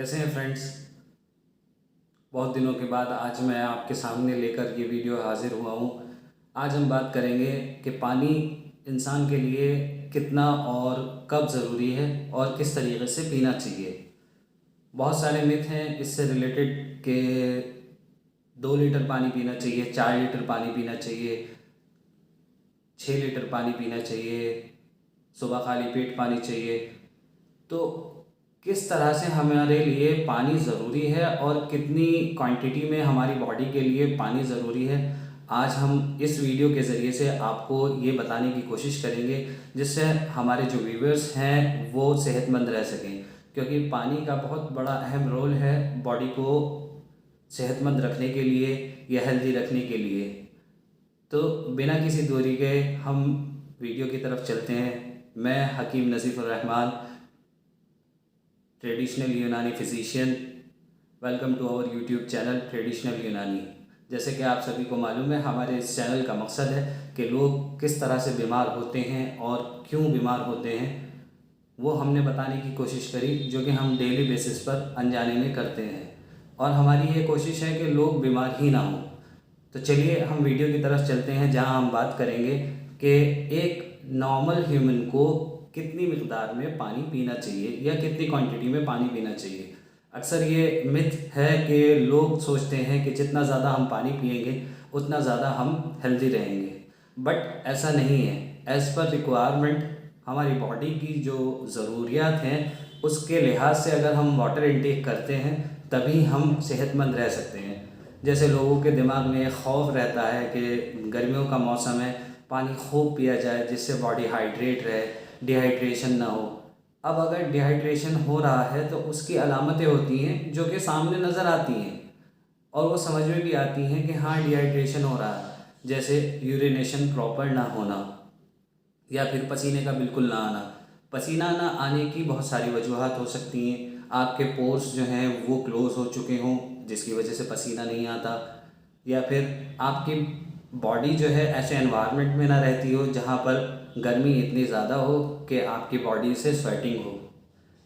कैसे हैं फ्रेंड्स। बहुत दिनों के बाद आज मैं आपके सामने लेकर ये वीडियो हाजिर हुआ हूँ। आज हम बात करेंगे कि पानी इंसान के लिए कितना और कब ज़रूरी है और किस तरीके से पीना चाहिए। बहुत सारे मिथ हैं इससे रिलेटेड कि 2 लीटर पानी पीना चाहिए, 4 लीटर पानी पीना चाहिए, 6 लीटर पानी पीना चाहिए, सुबह खाली पेट पानी चाहिए। तो किस तरह से हमारे लिए पानी ज़रूरी है और कितनी क्वांटिटी में हमारी बॉडी के लिए पानी ज़रूरी है, आज हम इस वीडियो के ज़रिए से आपको ये बताने की कोशिश करेंगे, जिससे हमारे जो व्यूअर्स हैं वो सेहतमंद रह सकें। क्योंकि पानी का बहुत बड़ा अहम रोल है बॉडी को सेहतमंद रखने के लिए या हेल्दी रखने के लिए। तो बिना किसी दूरी के हम वीडियो की तरफ चलते हैं। मैं Hakim Nazifur Rahman, traditional Unani physician, welcome to our YouTube channel traditional Unani. जैसे कि आप सभी को मालूम है, हमारे इस चैनल का मकसद है कि लोग किस तरह से बीमार होते हैं और क्यों बीमार होते हैं, वो हमने बताने की कोशिश करी, जो कि हम डेली बेसिस पर अनजाने में करते हैं। और हमारी ये कोशिश है कि लोग बीमार ही ना हों। तो चलिए हम वीडियो की तरफ चलते हैं, जहां हम बात करेंगे कि एक नॉर्मल ह्यूमन को कितनी मिकदार में पानी पीना चाहिए या कितनी क्वांटिटी में पानी पीना चाहिए। अक्सर ये मिथ है कि लोग सोचते हैं कि जितना ज़्यादा हम पानी पिएंगे उतना ज़्यादा हम हेल्दी रहेंगे, बट ऐसा नहीं है। एज़ पर रिक्वायरमेंट हमारी बॉडी की जो ज़रूरियात हैं उसके लिहाज से अगर हम वाटर इनटेक करते हैं तभी हम सेहतमंद रह सकते हैं। जैसे लोगों के दिमाग में एक खौफ रहता है कि गर्मियों का मौसम है, पानी खूब पिया जाए जिससे बॉडी हाइड्रेट रहे, डिहाइड्रेशन ना हो। अब अगर डिहाइड्रेशन हो रहा है तो उसकी अलामतें होती हैं जो कि सामने नज़र आती हैं और वो समझ में भी आती हैं कि हाँ डिहाइड्रेशन हो रहा है। जैसे यूरिनेशन प्रॉपर ना होना या फिर पसीने का बिल्कुल ना आना। पसीना ना आने की बहुत सारी वजूहत हो सकती हैं। आपके पोर्स जो हैं वो क्लोज़ हो चुके हों जिसकी वजह से पसीना नहीं आता, या फिर आपकी बॉडी जो है ऐसे एनवायरनमेंट में ना रहती हो जहाँ पर गर्मी इतनी ज़्यादा हो कि आपकी बॉडी से स्वेटिंग हो।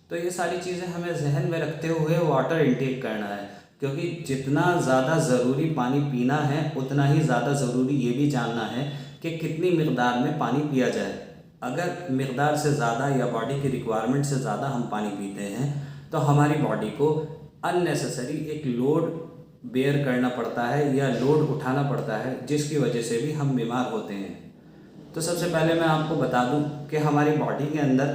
तो ये सारी चीज़ें हमें जहन में रखते हुए वाटर इनटेक करना है, क्योंकि जितना ज़्यादा ज़रूरी पानी पीना है उतना ही ज़्यादा ज़रूरी ये भी जानना है कि कितनी मिकदार में पानी पिया जाए। अगर मिकदार से ज़्यादा या बॉडी की रिक्वायरमेंट से ज़्यादा हम पानी पीते हैं तो हमारी बॉडी को अननेसेसरी एक लोड बेयर करना पड़ता है या लोड उठाना पड़ता है, जिसकी वजह से भी हम बीमार होते हैं। तो सबसे पहले मैं आपको बता दूं कि हमारी बॉडी के अंदर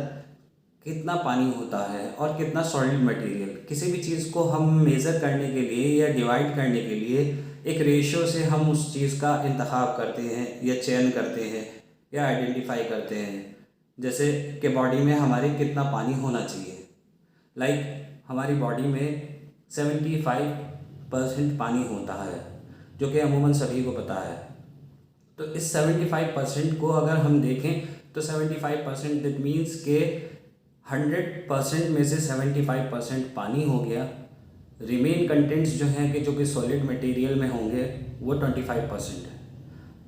कितना पानी होता है और कितना सॉलिड मटेरियल। किसी भी चीज़ को हम मेज़र करने के लिए या डिवाइड करने के लिए एक रेशियो से हम उस चीज़ का इंतखाब करते हैं या चयन करते हैं या आइडेंटिफाई करते हैं। जैसे कि बॉडी में हमारे कितना पानी होना चाहिए। हमारी बॉडी में 75% पानी होता है, जो कि अमूमन सभी को पता है। तो इस 75% को अगर हम देखें तो 75% दैट मीन्स के 100% में से 75% पानी हो गया। रिमेन कंटेंट्स जो हैं कि जो कि सॉलिड मटेरियल में होंगे वो 25% है।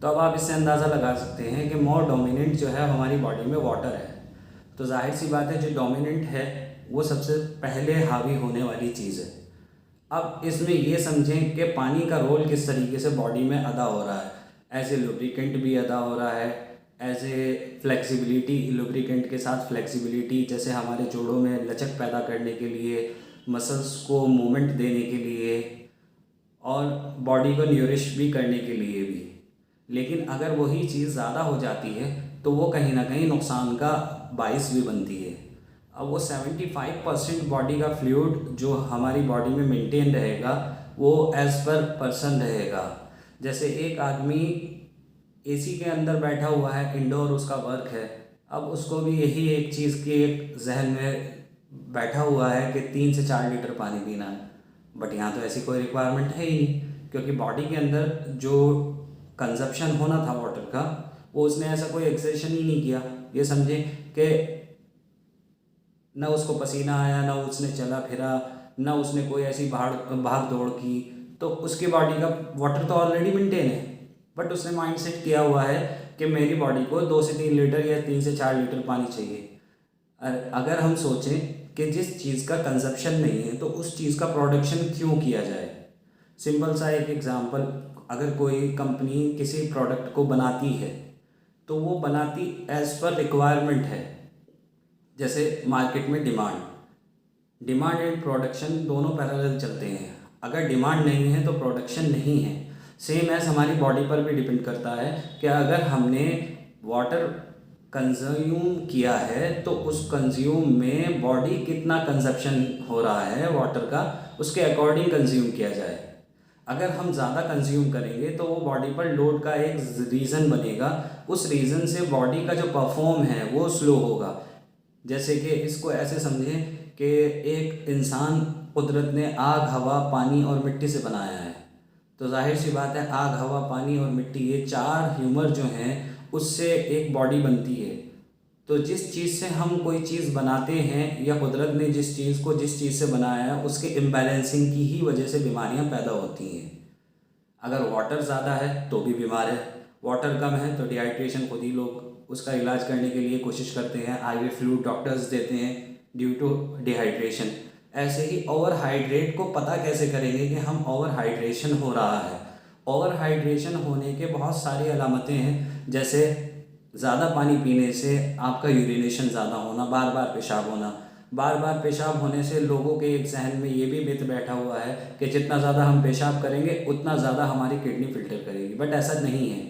तो अब आप इससे अंदाज़ा लगा सकते हैं कि मोर डोमिनेंट जो है हमारी बॉडी में वाटर है। तो जाहिर सी बात है जो डोमिनेंट है वो सबसे पहले हावी होने वाली चीज़ है। अब इसमें ये समझें कि पानी का रोल किस तरीके से बॉडी में अदा हो रहा है। एज ए लुब्रिकेंट भी अदा हो रहा है, एज ए फ्लेक्सिबिलिटी, लुब्रिकेंट के साथ फ्लेक्सिबिलिटी, जैसे हमारे जोड़ों में लचक पैदा करने के लिए, मसल्स को मूवमेंट देने के लिए और बॉडी को न्यूरिश भी करने के लिए भी। लेकिन अगर वही चीज़ ज़्यादा हो जाती है तो वो कहीं ना कहीं नुकसान का बाइस भी बनती है। अब वो 75% बॉडी का फ्लूइड जो हमारी बॉडी में मेंटेन रहेगा वो एज़ पर पर्सन रहेगा। जैसे एक आदमी एसी के अंदर बैठा हुआ है, इंडोर उसका वर्क है, अब उसको भी यही एक चीज़ की एक जहन में बैठा हुआ है कि 3 से 4 लीटर पानी पीना है। बट यहाँ तो ऐसी कोई रिक्वायरमेंट है ही नहीं, क्योंकि बॉडी के अंदर जो कंजप्शन होना था वाटर का वो उसने ऐसा कोई एक्सेशन ही नहीं किया। ये समझे कि ना उसको पसीना आया, ना उसने चला फिरा, ना उसने कोई ऐसी भाग दौड़ की, तो उसकी बॉडी का वाटर तो ऑलरेडी मेंटेन है। बट उसने माइंड सेट किया हुआ है कि मेरी बॉडी को 2 से 3 लीटर या 3 से 4 लीटर पानी चाहिए। अगर हम सोचें कि जिस चीज़ का कंजप्शन नहीं है तो उस चीज़ का प्रोडक्शन क्यों किया जाए। सिंपल सा एक एग्जांपल, अगर कोई कंपनी किसी प्रोडक्ट को बनाती है तो वो बनाती एज़ पर रिक्वायरमेंट है। जैसे मार्केट में डिमांड एंड प्रोडक्शन दोनों पैरेलल चलते हैं। अगर डिमांड नहीं है तो प्रोडक्शन नहीं है। सेम एज हमारी बॉडी पर भी डिपेंड करता है कि अगर हमने वाटर कंज्यूम किया है तो उस कंज्यूम में बॉडी कितना कंजप्शन हो रहा है वाटर का, उसके अकॉर्डिंग कंज्यूम किया जाए। अगर हम ज़्यादा कंज्यूम करेंगे तो वो बॉडी पर लोड का एक रीज़न बनेगा, उस रीज़न से बॉडी का जो परफॉर्म है वो स्लो होगा। जैसे कि इसको ऐसे समझें कि एक इंसान कुदरत ने आग, हवा, पानी और मिट्टी से बनाया है, तो जाहिर सी बात है आग, हवा, पानी और मिट्टी, ये चार ह्यूमर जो हैं उससे एक बॉडी बनती है। तो जिस चीज़ से हम कोई चीज़ बनाते हैं या कुदरत ने जिस चीज़ को जिस चीज़ से बनाया है उसके इम्बैलेंसिंग की ही वजह से बीमारियां पैदा होती हैं। अगर वाटर ज़्यादा है तो भी बीमार है, वाटर कम है तो डिहाइड्रेशन, खुद ही लोग उसका इलाज करने के लिए कोशिश करते हैं, IV फ्लूइड डॉक्टर्स देते हैं ड्यू टू डिहाइड्रेशन। ऐसे ही ओवर हाइड्रेट को पता कैसे करेंगे कि हम ओवर हाइड्रेशन हो रहा है। ओवर हाइड्रेशन होने के बहुत सारी अलामतें हैं, जैसे ज़्यादा पानी पीने से आपका यूरिनेशन ज़्यादा होना, बार बार पेशाब होना। बार बार पेशाब होने से लोगों के एक जहन में ये भी मिथ बैठा हुआ है कि जितना ज़्यादा हम पेशाब करेंगे उतना ज़्यादा हमारी किडनी फिल्टर करेगी, बट ऐसा नहीं है।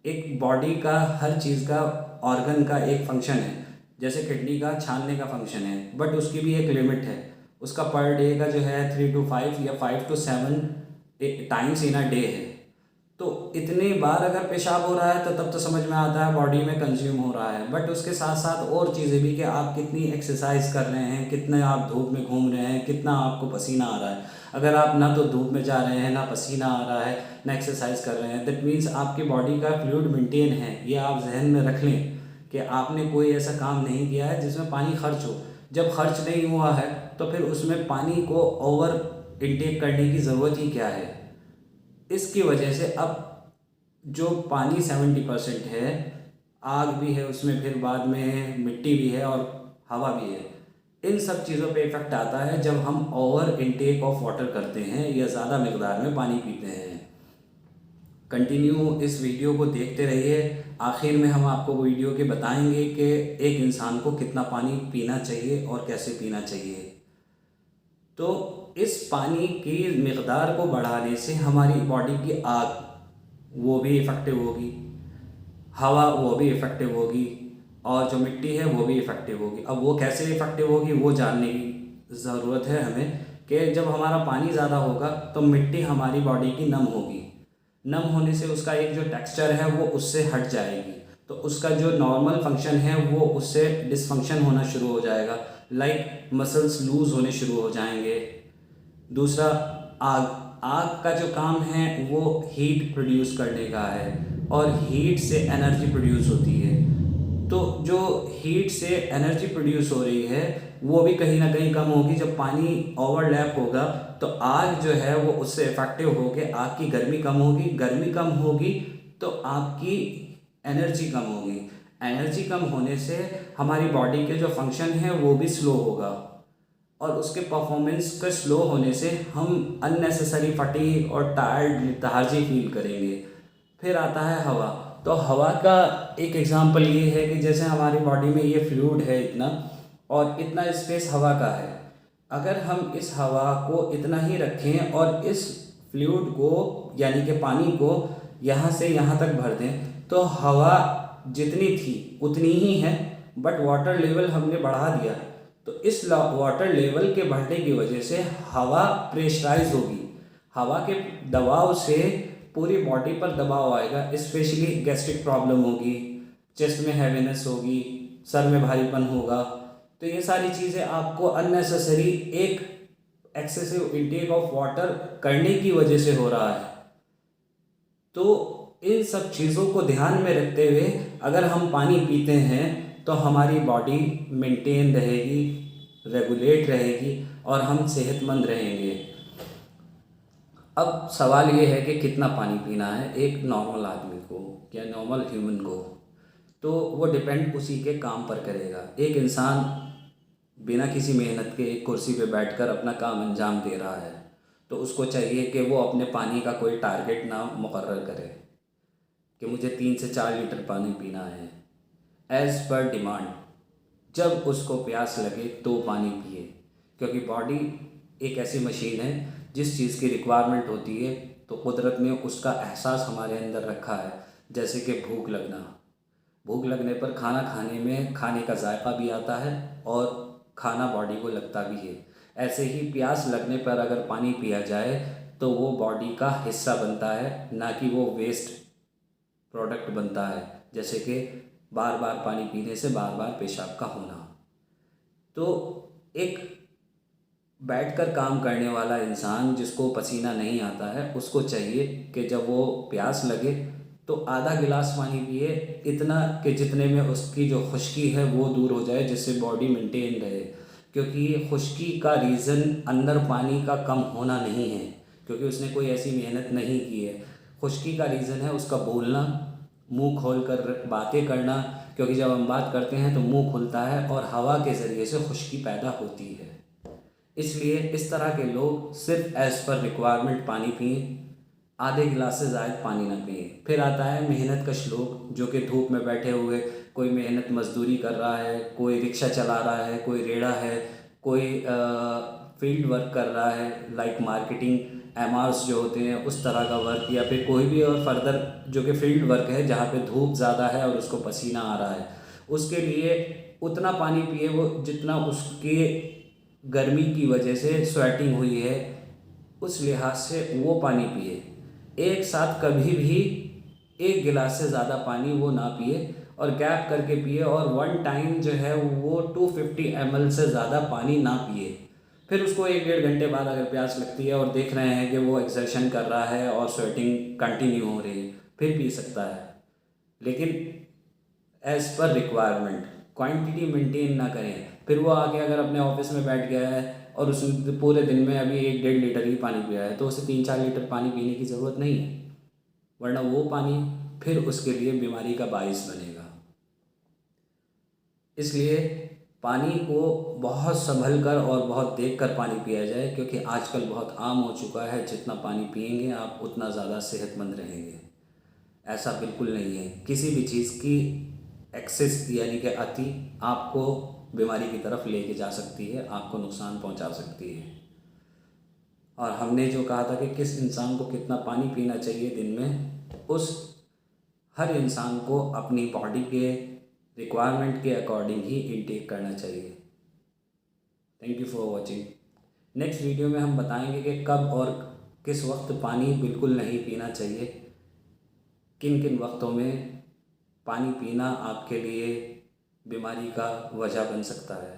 एक बॉडी का हर चीज़ का ऑर्गन का एक फंक्शन है, जैसे किडनी का छानने का फंक्शन है, बट उसकी भी एक लिमिट है। उसका पर डे का जो है 3 to 5 या 5 to 7 times in a day है। तो इतनी बार अगर पेशाब हो रहा है तो तब तो समझ में आता है बॉडी में कंज्यूम हो रहा है। बट उसके साथ साथ और चीज़ें भी कि आप कितनी एक्सरसाइज कर रहे हैं, कितने आप धूप में घूम रहे हैं, कितना आपको पसीना आ रहा है। अगर आप ना तो धूप में जा रहे हैं, ना पसीना आ रहा है, ना एक्सरसाइज कर रहे हैं, दैट मीन्स आपकी बॉडी का फ्लूइड मेंटेन है। ये आप जहन में रख लें कि आपने कोई ऐसा काम नहीं किया है जिसमें पानी खर्च हो। जब खर्च नहीं हुआ है तो फिर उसमें पानी को ओवर इनटेक करने की ज़रूरत ही क्या है। इसकी वजह से अब जो पानी 70% है, आग भी है उसमें, फिर बाद में मिट्टी भी है और हवा भी है, इन सब चीज़ों पे इफ़ेक्ट आता है जब हम ओवर इनटेक ऑफ वाटर करते हैं या ज़्यादा मकदार में पानी पीते हैं। कंटिन्यू इस वीडियो को देखते रहिए, आखिर में हम आपको वीडियो के बताएंगे कि एक इंसान को कितना पानी पीना चाहिए और कैसे पीना चाहिए। तो इस पानी की मकदार को बढ़ाने से हमारी बॉडी की आग वो भी इफ़ेक्टिव होगी, हवा वो भी इफ़ेक्टिव होगी, और जो मिट्टी है वो भी इफ़ेक्टिव होगी। अब वो कैसे इफ़ेक्टिव होगी वो जानने की ज़रूरत है हमें कि जब हमारा पानी ज़्यादा होगा तो मिट्टी हमारी बॉडी की नम होगी। नम होने से उसका एक जो टेक्सचर है वो उससे हट जाएगी, तो उसका जो नॉर्मल फंक्शन है वो उससे डिसफंक्शन होना शुरू हो जाएगा। लाइक मसल्स लूज़ होने शुरू हो जाएंगे। दूसरा, आग का जो काम है वो हीट प्रोड्यूस करने का है, और हीट से एनर्जी प्रोड्यूस होती है। तो जो हीट से एनर्जी प्रोड्यूस हो रही है वो भी कहीं ना कहीं कम होगी। जब पानी ओवरलैप होगा तो आग जो है वो उससे इफेक्टिव होकर आग की गर्मी कम होगी, गर्मी कम होगी तो आपकी एनर्जी कम होगी। एनर्जी कम होने से हमारी बॉडी के जो फंक्शन है वो भी स्लो होगा, और उसके परफॉर्मेंस के स्लो होने से हम अननेसेसरी फटीग और टायर्ड, लेथार्जी फील करेंगे। फिर आता है हवा। तो हवा का एक एग्जांपल ये है कि जैसे हमारी बॉडी में ये फ्लूइड है इतना, और इतना स्पेस हवा का है। अगर हम इस हवा को इतना ही रखें और इस फ्लूइड को यानी कि पानी को यहाँ से यहाँ तक भर दें तो हवा जितनी थी उतनी ही है, बट वाटर लेवल हमने बढ़ा दिया। तो इस वाटर लेवल के बढ़ने की वजह से हवा प्रेशराइज होगी। हवा के दबाव से पूरी बॉडी पर दबाव आएगा, स्पेशली गैस्ट्रिक प्रॉब्लम होगी, चेस्ट में हैवीनेस होगी, सर में भारीपन होगा। तो ये सारी चीज़ें आपको अननेसेसरी एक एक्सेसिव इंटेक ऑफ वाटर करने की वजह से हो रहा है। तो इन सब चीज़ों को ध्यान में रखते हुए अगर हम पानी पीते हैं तो हमारी बॉडी मेंटेन रहेगी, रेगुलेट रहेगी और हम सेहतमंद रहेंगे। अब सवाल ये है कि कितना पानी पीना है एक नॉर्मल आदमी को या नॉर्मल ह्यूमन को, तो वो डिपेंड उसी के काम पर करेगा। एक इंसान बिना किसी मेहनत के एक कुर्सी पे बैठकर अपना काम अंजाम दे रहा है, तो उसको चाहिए कि वो अपने पानी का कोई टारगेट ना मुकर्रर करे कि मुझे 3 से 4 लीटर पानी पीना है एज़ पर डिमांड। जब उसको प्यास लगे तो पानी पिए, क्योंकि बॉडी एक ऐसी मशीन है जिस चीज़ की रिक्वायरमेंट होती है तो कुदरत ने उसका एहसास हमारे अंदर रखा है। जैसे कि भूख लगना, भूख लगने पर खाना खाने में खाने का जायका भी आता है और खाना बॉडी को लगता भी है। ऐसे ही प्यास लगने पर अगर पानी पिया जाए तो वो बॉडी का हिस्सा बनता है, ना कि वो वेस्ट प्रोडक्ट बनता है। जैसे कि बार बार पानी पीने से बार बार पेशाब का होना। तो एक बैठकर काम करने वाला इंसान जिसको पसीना नहीं आता है, उसको चाहिए कि जब वो प्यास लगे तो आधा गिलास पानी पिए, इतना कि जितने में उसकी जो खुश्की है वो दूर हो जाए, जिससे बॉडी मेंटेन रहे। क्योंकि खुश्की का रीज़न अंदर पानी का कम होना नहीं है, क्योंकि उसने कोई ऐसी मेहनत नहीं की है। खुश्की का रीज़न है उसका बोलना, मुंह खोल कर बातें करना, क्योंकि जब हम बात करते हैं तो मुंह खुलता है और हवा के ज़रिए से खुश्की पैदा होती है। इसलिए इस तरह के लोग सिर्फ एज़ पर रिक्वायरमेंट पानी पिए, आधे गिलास से ज़्यादा पानी ना पिए। फिर आता है मेहनत कश लोग, जो कि धूप में बैठे हुए कोई मेहनत मजदूरी कर रहा है, कोई रिक्शा चला रहा है, कोई रेड़ा है, कोई फील्ड वर्क कर रहा है, लाइक मार्केटिंग एमआरस जो होते हैं उस तरह का वर्क, या फिर कोई भी और फर्दर जो कि फील्ड वर्क है जहाँ पे धूप ज़्यादा है और उसको पसीना आ रहा है। उसके लिए उतना पानी पिए वो जितना उसके गर्मी की वजह से स्वेटिंग हुई है, उस लिहाज से वो पानी पिए। एक साथ कभी भी एक गिलास से ज़्यादा पानी वो ना पिए और गैप करके पिए, और वन टाइम जो है वो 250 ml से ज़्यादा पानी ना पिए। फिर उसको 1 डेढ़ घंटे बाद अगर प्यास लगती है और देख रहे हैं कि वो एक्सर्शन कर रहा है और स्वेटिंग कंटिन्यू हो रही है, फिर पी सकता है। लेकिन as per requirement quantity maintain ना करें। फिर वो आके अगर अपने ऑफिस में बैठ गया है और उसने पूरे दिन में अभी 1 डेढ़ लीटर ही पानी पिया है, तो उसे 3 4 लीटर पानी पीने की ज़रूरत नहीं है, वरना वो पानी फिर उसके लिए बीमारी का बाइस बनेगा। इसलिए पानी को बहुत संभल कर और बहुत देख कर पानी पिया जाए, क्योंकि आजकल बहुत आम हो चुका है जितना पानी पिएंगे आप उतना ज़्यादा सेहतमंद रहेंगे। ऐसा बिल्कुल नहीं है। किसी भी चीज़ की एक्सेस यानी कि अति आपको बीमारी की तरफ लेके जा सकती है, आपको नुकसान पहुंचा सकती है। और हमने जो कहा था कि किस इंसान को कितना पानी पीना चाहिए दिन में, उस हर इंसान को अपनी बॉडी के रिक्वायरमेंट के अकॉर्डिंग ही इनटेक करना चाहिए। Thank you for watching. Next video में हम बताएंगे कि कब और किस वक्त पानी बिल्कुल नहीं पीना चाहिए, किन किन वक्तों में पानी पीना आपके लिए बीमारी का वजह बन सकता है।